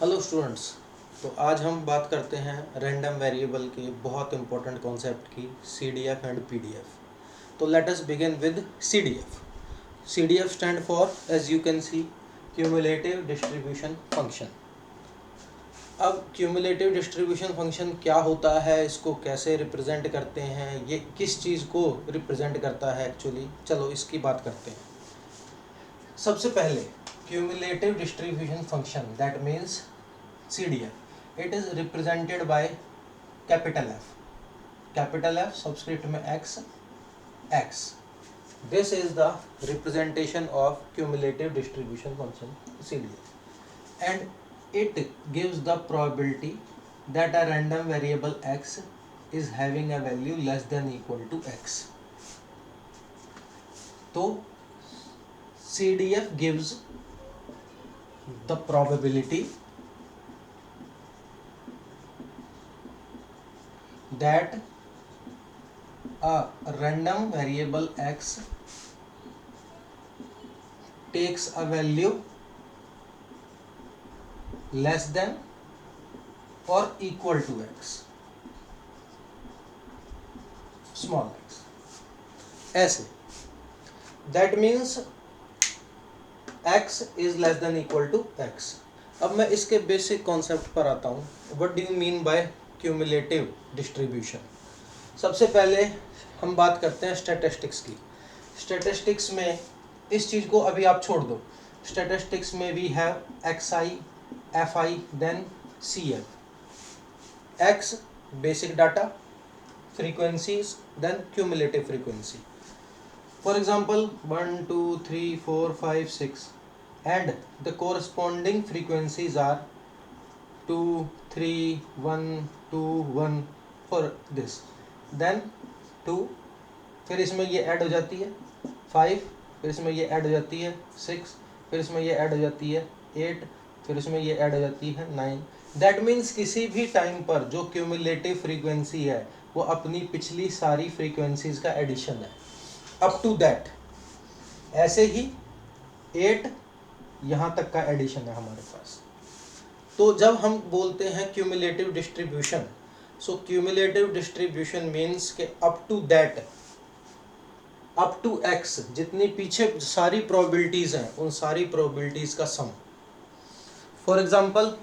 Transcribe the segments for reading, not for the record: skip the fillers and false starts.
Hello students. तो आज हम बात करते हैं रैंडम वेरिएबल के बहुत इंपॉर्टेंट कॉन्सेप्ट की CDF एंड PDF। तो let us begin with CDF। CDF stand for, as you can see, cumulative distribution function. अब क्यूमुलेटिव डिस्ट्रीब्यूशन फंक्शन क्या होता है, इसको कैसे रिप्रेजेंट करते हैं, ये किस चीज़ को रिप्रेजेंट करता है एक्चुअली, चलो इसकी बात करते हैं। सबसे पहले cumulative distribution function, that means CDF, it is represented by capital F subscript में x. This is the representation of cumulative distribution function CDF, and it gives the probability that a random variable x is having a value less than equal to x. तो CDF gives the probability that a random variable x takes a value less than or equal to x, small x. ऐसे that means x is less than equal to x. अब मैं इसके basic concept पर आता हूँ. What do you mean by cumulative distribution? सबसे पहले हम बात करते हैं स्टैटिस्टिक्स की. स्टैटिस्टिक्स में इस चीज़ को अभी आप छोड़ दो. स्टैटिस्टिक्स में we have XI, FI, then CF. X basic data, frequencies, then cumulative frequency. For example 1, 2, 3, 4, 5, 6 and the corresponding frequencies are 2, 3, 1, 2, 1 for this. Then 2, फिर इसमें ये ऐड हो जाती है 5, फिर इसमें ये ऐड हो जाती है 6, फिर इसमें ये ऐड हो जाती है 8, फिर इसमें ये ऐड हो जाती है 9. दैट मीन्स किसी भी टाइम पर जो क्यूमुलेटिव फ्रीक्वेंसी है वो अपनी पिछली सारी फ्रीक्वेंसीज का एडिशन है, अप टू दैट. ऐसे ही 8 यहाँ तक का एडिशन है हमारे पास. तो जब हम बोलते हैं cumulative distribution, so cumulative distribution means के up to that, up to x, जितनी पीछे सारी प्रोबेबिलिटीज़ हैं उन सारी प्रोबेबिलिटीज़ का सम. फॉर एग्जांपल,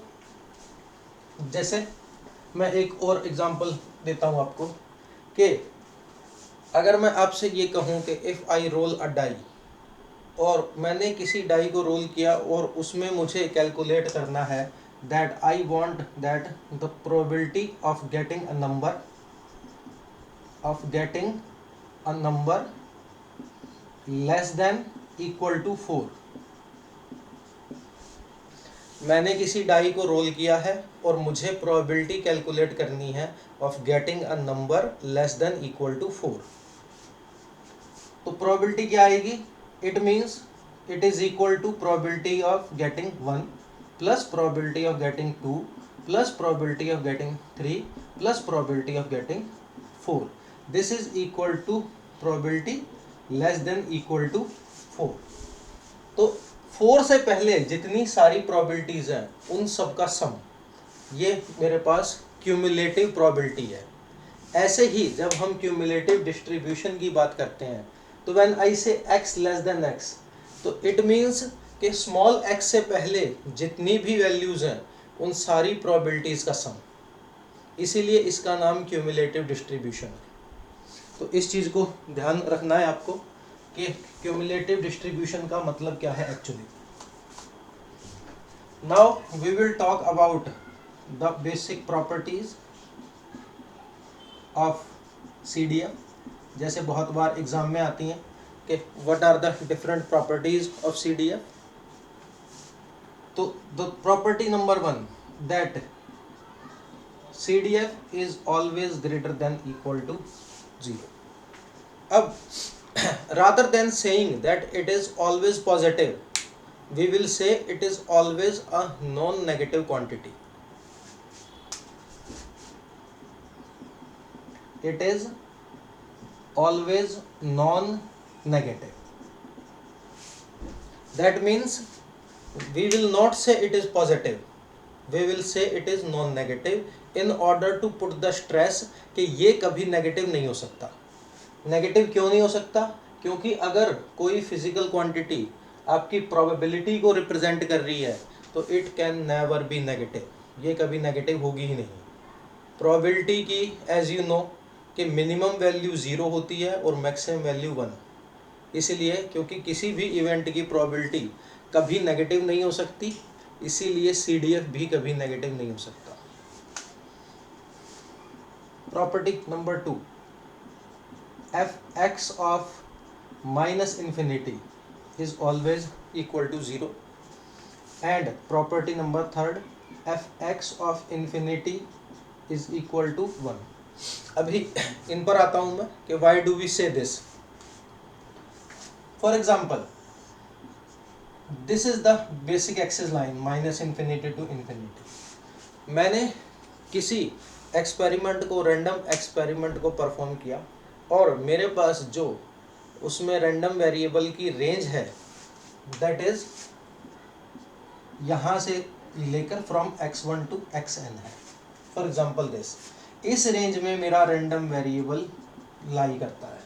जैसे मैं एक और एग्जांपल देता हूँ आपको कि अगर मैं आपसे ये कहूँ कि if I roll a die, और मैंने किसी डाई को रोल किया और उसमें मुझे कैलकुलेट करना है that I want that the probability of getting a number less than equal to 4. मैंने किसी डाई को रोल किया है और मुझे प्रोबेबिलिटी कैलकुलेट करनी है of getting a number less than equal to 4. तो प्रोबेबिलिटी क्या आएगी? It means it is equal to probability of getting 1 plus probability of getting 2 plus probability of getting 3 plus probability of getting 4. This is equal to probability less than equal to 4. तो 4 से पहले जितनी सारी probabilities हैं उन सब का सम, ये मेरे पास क्यूमुलेटिव प्रोबेबिलिटी है. ऐसे ही जब हम क्यूमुलेटिव डिस्ट्रीब्यूशन की बात करते हैं तो व्हेन आई से x लेस देन x, तो इट मीन्स कि स्मॉल x से पहले जितनी भी वैल्यूज़ हैं उन सारी प्रोबेबिलिटीज़ का सम. इसीलिए इसका नाम क्यूमुलेटिव डिस्ट्रीब्यूशन है. तो इस चीज़ को ध्यान रखना है आपको कि क्यूमुलेटिव डिस्ट्रीब्यूशन का मतलब क्या है actually. Now we will talk about the basic properties of CDF. जैसे बहुत बार एग्जाम में आती हैं कि what are the different properties of CDF. तो the property number 1, that CDF is always greater than equal to 0. अब rather than saying that it is always positive, we will say it is always a non-negative quantity. It is always non-negative. That means we will not say it is positive. We will say it is non negative in order to put the stress कि ये कभी negative नहीं हो सकता। Negative क्यों नहीं हो सकता? क्योंकि अगर कोई फिजिकल क्वांटिटी आपकी प्रोबेबिलिटी को रिप्रेजेंट कर रही है तो it can never be negative, ये कभी नेगेटिव होगी ही नहीं। प्रोबेबिलिटी की एज यू नो कि मिनिमम वैल्यू 0 होती है और मैक्सिमम वैल्यू 1, इसीलिए क्योंकि किसी भी इवेंट की प्रोबेबिलिटी कभी नेगेटिव नहीं हो सकती, इसीलिए CDF भी कभी नेगेटिव नहीं हो सकता। Property number 2, f(x) of minus infinity is always equal to 0, and property number 3, f(x) of infinity is equal to 1। अभी इन पर आता हूं मैं कि why do we say this। For example, this is the basic axis line minus infinity to infinity। मैंने किसी experiment को, random experiment को परफॉर्म किया और मेरे पास जो उसमें रैंडम वेरिएबल की रेंज है दैट इज यहाँ से लेकर फ्रॉम x1 to xn है। फॉर एग्जांपल दिस, इस रेंज में मेरा रैंडम वेरिएबल लाई करता है।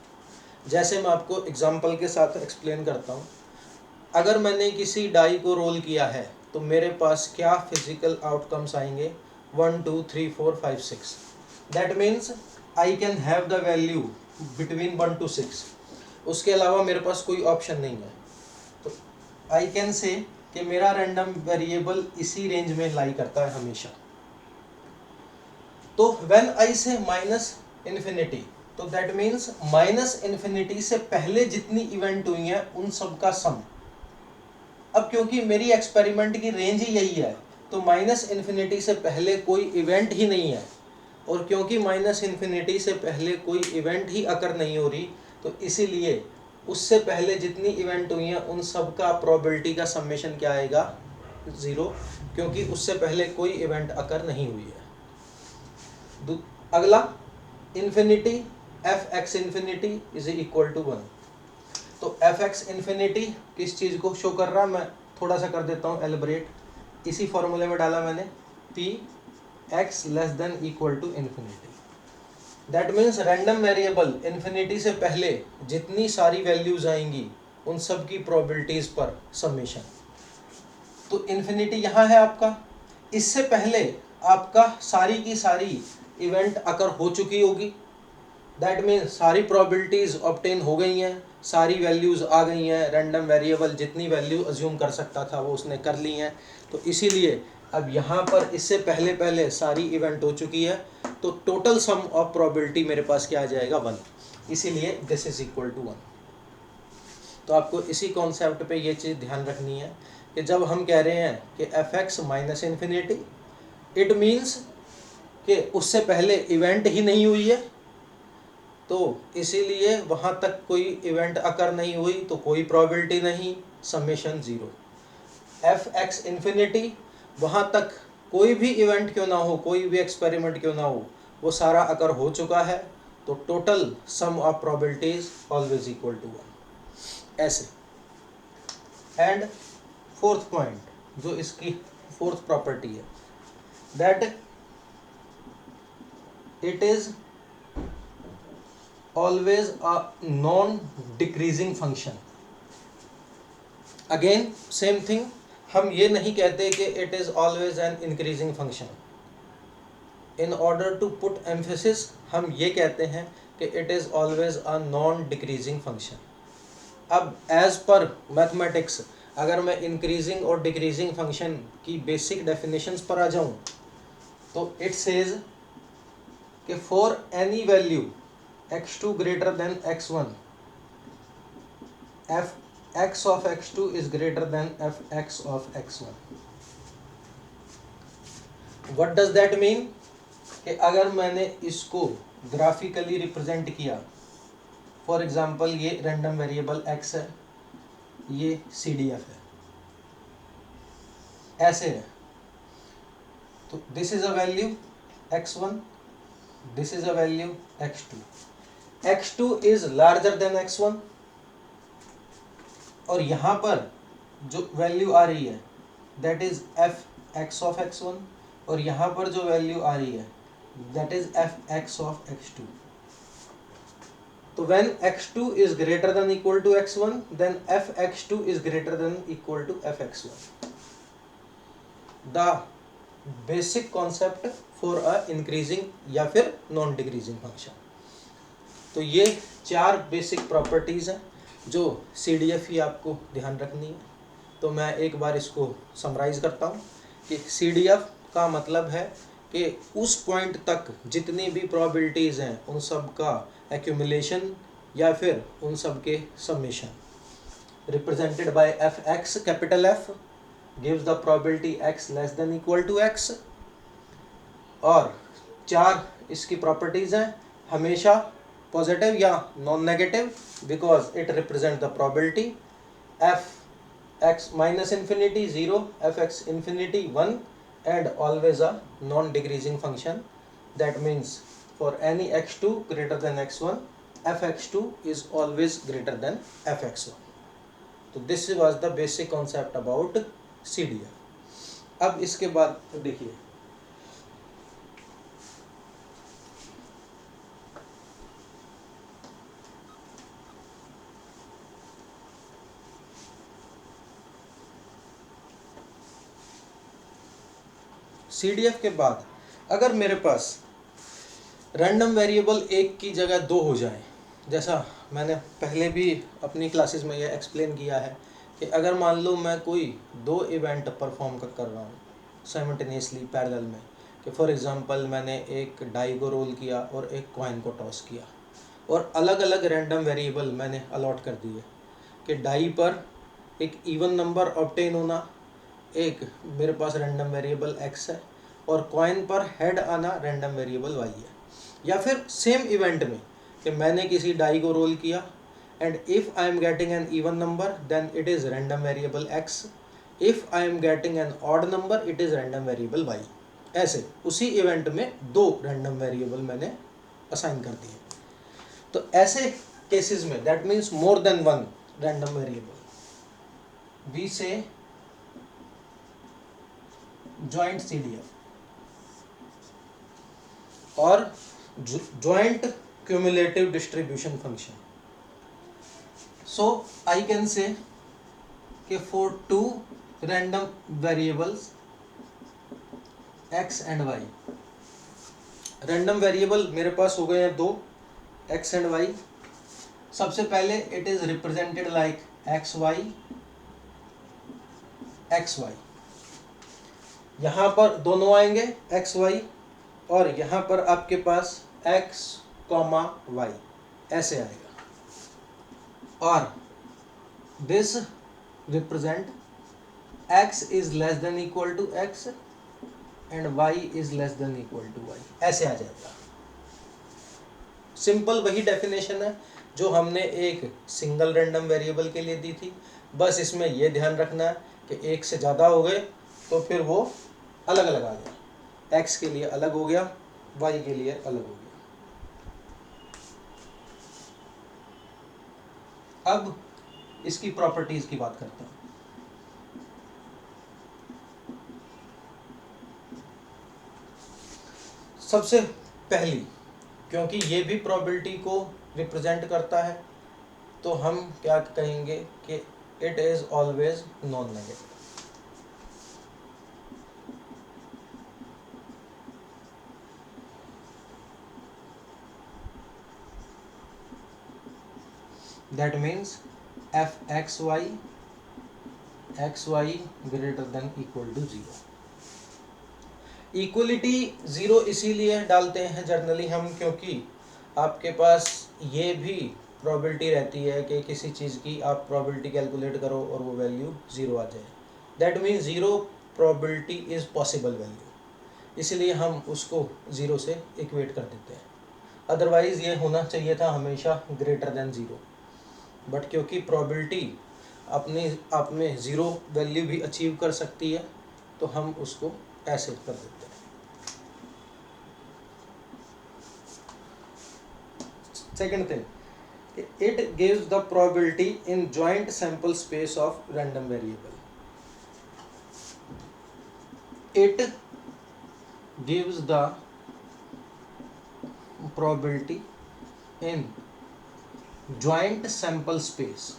जैसे मैं आपको एग्जांपल के साथ एक्सप्लेन करता हूँ, अगर मैंने किसी डाई को रोल किया है तो मेरे पास क्या फिजिकल आउटकम्स आएंगे, 1 2 3 4 5 6। That means I can have the value between 1 to 6, उसके अलावा मेरे पास कोई ऑप्शन नहीं है। तो आई कैन से कि मेरा रैंडम वेरिएबल इसी रेंज में लाई करता है हमेशा। तो व्हेन आई से माइनस इन्फिनिटी, तो दैट मीन्स माइनस इन्फिनिटी से पहले जितनी इवेंट हुई हैं उन सब का सम। अब क्योंकि मेरी एक्सपेरिमेंट की रेंज ही यही है तो माइनस इन्फिनिटी से पहले कोई इवेंट ही नहीं है, और क्योंकि माइनस इन्फिनिटी से पहले कोई इवेंट ही अकर नहीं हो रही तो इसीलिए उससे पहले जितनी इवेंट हुई हैं उन सब का प्रोबेबिलिटी का समेशन क्या आएगा, 0, क्योंकि उससे पहले कोई इवेंट अकर नहीं हुई है। अगला infinity, f(x) infinity is equal to 1। तो f(x) इन्फिनिटी किस चीज़ को शो कर रहा है, मैं थोड़ा सा कर देता हूँ एलिब्रेट। इसी फॉर्मूले में डाला मैंने p(x) less than equal to infinity. That means random variable infinity से पहले जितनी सारी वैल्यूज आएंगी उन सब की प्रोबेबिलिटीज पर समेशन। तो इन्फिनिटी यहाँ है आपका, इससे पहले आपका सारी की सारी इवेंट अकर हो चुकी होगी। दैट मीन्स सारी प्रोबेबिलिटीज ऑब्टेन हो गई हैं, सारी वैल्यूज आ गई हैं, रैंडम वेरिएबल जितनी वैल्यू अज्यूम कर सकता था वो उसने कर ली हैं। तो इसीलिए अब यहाँ पर इससे पहले पहले सारी इवेंट हो चुकी है तो टोटल सम ऑफ प्रोबेबिलिटी मेरे पास क्या आ जाएगा, 1। इसीलिए दिस इज इक्वल टू 1। तो आपको इसी कॉन्सेप्ट पे ये चीज़ ध्यान रखनी है कि जब हम कह रहे हैं कि f(x) minus infinity, it means कि उससे पहले इवेंट ही नहीं हुई है तो इसीलिए वहाँ तक कोई इवेंट अकर नहीं हुई तो कोई प्रोबेबिलिटी नहीं, समेशन 0। f(x) इन्फिनिटी, वहाँ तक कोई भी इवेंट क्यों ना हो, कोई भी एक्सपेरिमेंट क्यों ना हो, वो सारा अकर हो चुका है तो total sum of probabilities always equal to 1, ऐसे। एंड फोर्थ पॉइंट जो इसकी फोर्थ प्रॉपर्टी है, that it is always a non decreasing function. Again same thing, हम ये नहीं कहते कि it is always an increasing function. In order to put emphasis हम ये कहते हैं कि it is always a non decreasing function. अब एज पर मैथमेटिक्स अगर मैं इंक्रीजिंग और डिक्रीजिंग फंक्शन की बेसिक डेफिनेशंस पर आ जाऊं तो इट सेज कि for any value x2 greater than x1, f(x) of x2 is greater than f(x) of x1। What does that mean? कि अगर मैंने इसको ग्राफिकली रिप्रेजेंट किया, फॉर एग्जांपल ये रैंडम वेरिएबल x है, ये CDF है, ऐसे है। तो this is a value x1, this is a value x2। x2 is larger than x1 और यहाँ पर जो वैल्यू आ रही है that is x of x1 और यहाँ पर जो वैल्यू आ रही है that is F x of x2. तो when x2 is greater than equal to x1 then f x2 is greater than equal to f x1. The basic concept for a increasing या फिर non decreasing function. तो ये 4 basic properties हैं जो CDF ही आपको ध्यान रखनी है. तो मैं एक बार इसको समराइज करता हूँ कि CDF का मतलब है कि उस पॉइंट तक जितनी भी प्रोबेबिलिटीज़ हैं उन सब का एक्यूमुलेशन या फिर उन सब के summation represented by F X. Capital F gives the probability x less than equal to x. और 4 इसकी प्रॉपर्टीज़ हैं, हमेशा पॉजिटिव या non negative because it represent the probability. F X minus infinity 0, F X infinity 1 and always a non-decreasing function. That means for any x2 greater than x1 fx2 is always greater than fx1. तो this was the basic concept about CDF. अब इसके बाद देखिए CDF के बाद अगर मेरे पास random variable एक की जगह 2 हो जाए, जैसा मैंने पहले भी अपनी क्लासेस में ये एक्सप्लेन किया है कि अगर मान लो मैं कोई 2 इवेंट परफॉर्म कर रहा हूँ साइमल्टेनियसली पैरेलल में, कि फॉर एग्जांपल मैंने एक डाई को रोल किया और एक कॉइन को टॉस किया और अलग अलग रैंडम वेरिएबल मैंने अलॉट कर दिए कि डाई पर एक इवन नंबर ऑब्टेन होना, एक मेरे पास रैंडम वेरिएबल x है और कॉइन पर हेड आना रैंडम वेरिएबल y है. या फिर सेम इवेंट में कि मैंने किसी डाई को रोल किया and if I am getting an even number then it is random variable x, if I am getting an odd number it is random variable y. ऐसे उसी इवेंट में 2 रैंडम वेरिएबल मैंने असाइन कर दिए. तो ऐसे केसेस में that means more than 1 random variable we say joint CDF or joint cumulative distribution function. So I can say कि for 2 random variables x and y, random variable मेरे पास हो गए हैं 2 x and y. सबसे पहले it is represented like xy xy. यहाँ पर दोनों आएंगे एक्स वाई और यहाँ पर आपके पास x, y ऐसे आएगा. और this represent x is less than equal to x and y is less than equal to y. ऐसे आ जाएगा. सिंपल वही डेफिनेशन है जो हमने एक सिंगल रैंडम वेरिएबल के लिए दी थी. बस इसमें यह ध्यान रखना है कि एक से ज़्यादा हो गए तो फिर वो अलग अलग आ गया. x के लिए अलग हो गया, y के लिए अलग हो गया. अब इसकी प्रॉपर्टीज की बात करता हूं. सबसे पहली, क्योंकि ये भी प्रोबेबिलिटी को रिप्रेजेंट करता है तो हम क्या कहेंगे कि it is always non negative. That means fxy xy greater than equal to 0. Equality 0 इसीलिए डालते हैं जनरली हम क्योंकि आपके पास ये भी प्रोबेबिलिटी रहती है कि किसी चीज़ की आप प्रोबेबिलिटी कैलकुलेट करो और वो वैल्यू 0 आ जाए. That means 0 probability is possible value, इसलिए हम उसको 0 से इक्वेट कर देते हैं. अदरवाइज़ ये होना चाहिए था हमेशा ग्रेटर देन 0. बट क्योंकि प्रोबेबिलिटी अपने आप में 0 वैल्यू भी अचीव कर सकती है तो हम उसको ऐसे कर देते हैं. Second thing, it gives the probability in joint sample space of random variable. it gives the probability in joint sample space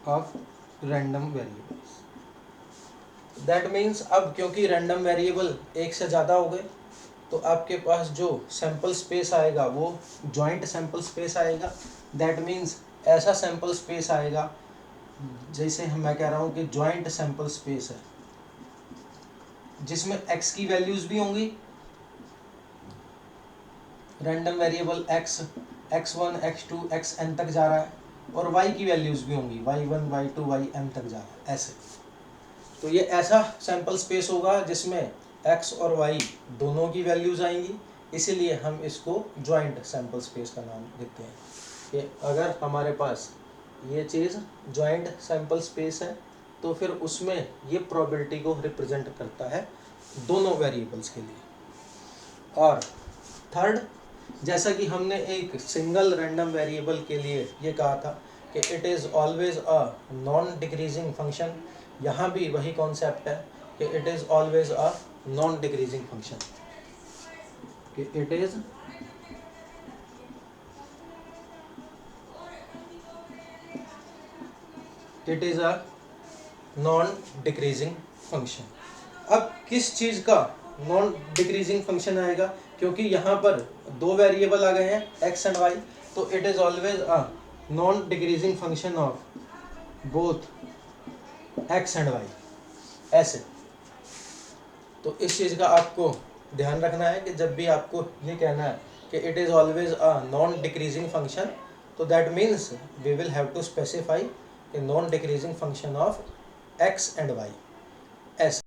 of random variables. That means अब क्योंकि रैंडम वेरिएबल एक से ज़्यादा हो गए तो आपके पास जो सैम्पल स्पेस आएगा वो जॉइंट सैम्पल स्पेस आएगा. दैट मीन्स ऐसा सैम्पल स्पेस आएगा जैसे मैं कह रहा हूँ कि जॉइंट सैम्पल स्पेस है जिसमें x की वैल्यूज़ भी होंगी, random variable x, x1, x2, xn तक जा रहा है, और y की वैल्यूज़ भी होंगी, y1, y2, yn तक जा रहा है ऐसे. तो ये ऐसा सैम्पल स्पेस होगा जिसमें x और y दोनों की वैल्यूज़ आएंगी, इसीलिए हम इसको जॉइंट सैम्पल स्पेस का नाम देते हैं. कि अगर हमारे पास ये चीज़ जॉइंट सैम्पल स्पेस है तो फिर उसमें ये प्रोबेबिलिटी को रिप्रेजेंट करता है दोनों वेरिएबल्स के लिए. और थर्ड, जैसा कि हमने एक सिंगल रैंडम वेरिएबल के लिए ये कहा था कि it is always a non decreasing function, यहाँ भी वही कॉन्सेप्ट है कि it is always a non decreasing function, कि it is a non decreasing function. अब किस चीज़ का नॉन डिक्रीजिंग फंक्शन आएगा, क्योंकि यहाँ पर दो वेरिएबल आ गए हैं x एंड y, तो it is always a non decreasing function of both x and y ऐसे. तो इस चीज़ का आपको ध्यान रखना है कि जब भी आपको ये कहना है कि it is always a non decreasing function, तो that means we will have to specify a non decreasing function of x and y ऐसे.